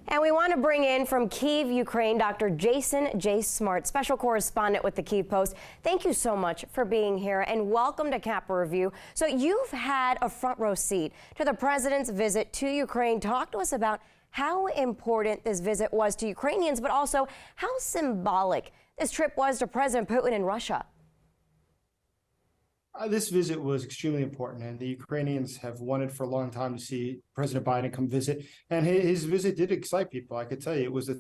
And we want to bring in from Kyiv, Ukraine, Dr. Jeyson J. Smart, special correspondent with the Kyiv Post. Thank you so much for being here and welcome to Kappa Review. So you've had a front row seat to the president's visit to Ukraine. Talk to us about how important this visit was to Ukrainians, but also how symbolic this trip was to President Putin in Russia. This visit was extremely important, and the Ukrainians have wanted for a long time to see President Biden come visit. And his visit did excite people. I could tell you, it was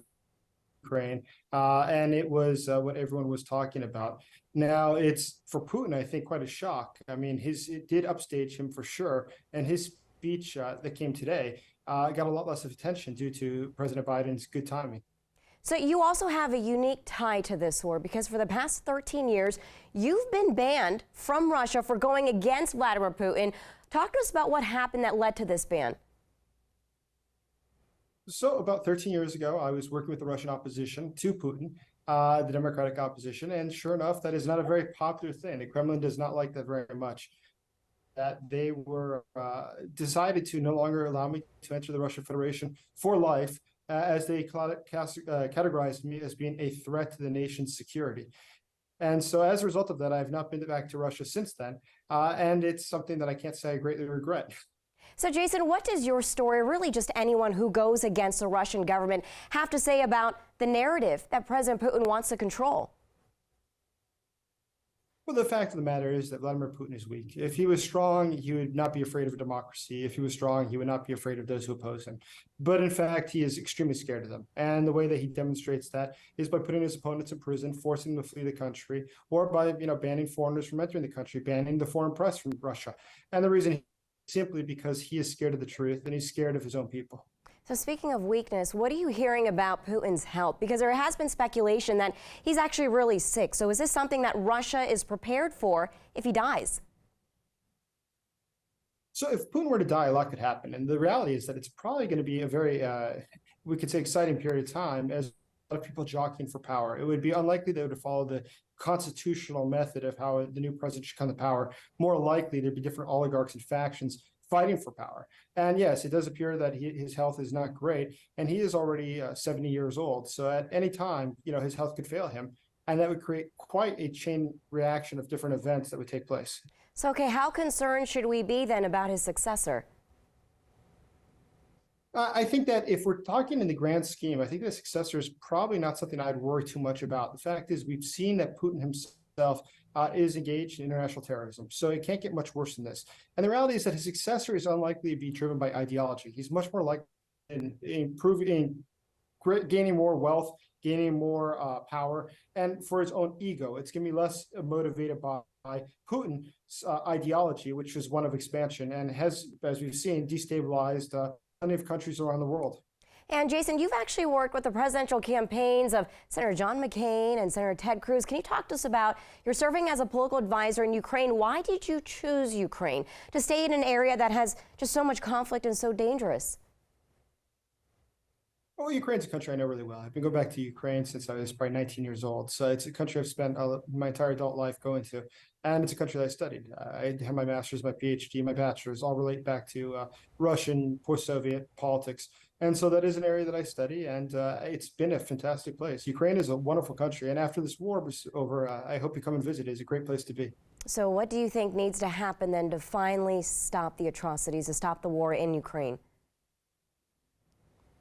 Ukraine, and it was what everyone was talking about. Now, it's for Putin, I think, quite a shock. I mean, it did upstage him for sure, and his speech that came today got a lot less of attention due to President Biden's good timing. So you also have a unique tie to this war because for the past 13 years, you've been banned from Russia for going against Vladimir Putin. Talk to us about what happened that led to this ban. So about 13 years ago, I was working with the Russian opposition to Putin, the democratic opposition, and sure enough, that is not a very popular thing. The Kremlin does not like that very much. That they were decided to no longer allow me to enter the Russian Federation for life, as they categorized me as being a threat to the nation's security. And so as a result of that, I've not been back to Russia since then. And it's something that I can't say I greatly regret. So, Jeyson, what does your story, really just anyone who goes against the Russian government, have to say about the narrative that President Putin wants to control? Well, the fact of the matter is that Vladimir Putin is weak. If he was strong, he would not be afraid of a democracy. If he was strong, he would not be afraid of those who oppose him. But in fact, he is extremely scared of them. And the way that he demonstrates that is by putting his opponents in prison, forcing them to flee the country, or by banning foreigners from entering the country, banning the foreign press from Russia. And the reason simply because he is scared of the truth and he's scared of his own people. So speaking of weakness, what are you hearing about Putin's health? Because there has been speculation that he's actually really sick. So is this something that Russia is prepared for if he dies? So if Putin were to die, a lot could happen. And the reality is that it's probably going to be a very, we could say, exciting period of time as a lot of people jockeying for power. It would be unlikely they would follow the constitutional method of how the new president should come to power. More likely there'd be different oligarchs and factions fighting for power. And yes, it does appear that his health is not great, and he is already 70 years old. So at any time, his health could fail him, and that would create quite a chain reaction of different events that would take place. So, okay, how concerned should we be then about his successor? I think that if we're talking in the grand scheme, I think the successor is probably not something I'd worry too much about. The fact is, we've seen that Putin himself is engaged in international terrorism. So it can't get much worse than this. And the reality is that his successor is unlikely to be driven by ideology. He's much more likely in gaining more wealth, gaining more power, and for his own ego. It's going to be less motivated by Putin's ideology, which is one of expansion and has, as we've seen, destabilized plenty of countries around the world. And Jeyson, you've actually worked with the presidential campaigns of Senator John McCain and Senator Ted Cruz. Can you talk to us about your serving as a political advisor in Ukraine? Why did you choose Ukraine to stay in an area that has just so much conflict and so dangerous? Well, Ukraine's a country I know really well. I've been going back to Ukraine since I was probably 19 years old. So it's a country I've spent my entire adult life going to. And it's a country that I studied. I have my master's, my PhD, my bachelor's, all relate back to Russian, post-Soviet politics. And so that is an area that I study, and it's been a fantastic place. Ukraine is a wonderful country. And after this war was over, I hope you come and visit. It's a great place to be. So what do you think needs to happen then to finally stop the atrocities, to stop the war in Ukraine?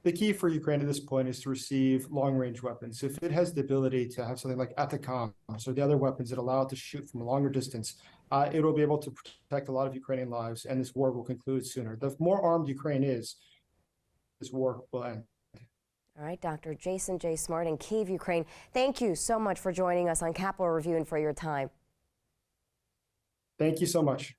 The key for Ukraine at this point is to receive long-range weapons. If it has the ability to have something like ATACMS or the other weapons that allow it to shoot from a longer distance, it will be able to protect a lot of Ukrainian lives, and this war will conclude sooner. The more armed Ukraine is, this war will end. All right, Dr. Jeyson J. Smart in Kyiv, Ukraine. Thank you so much for joining us on Kappa Review and for your time. Thank you so much.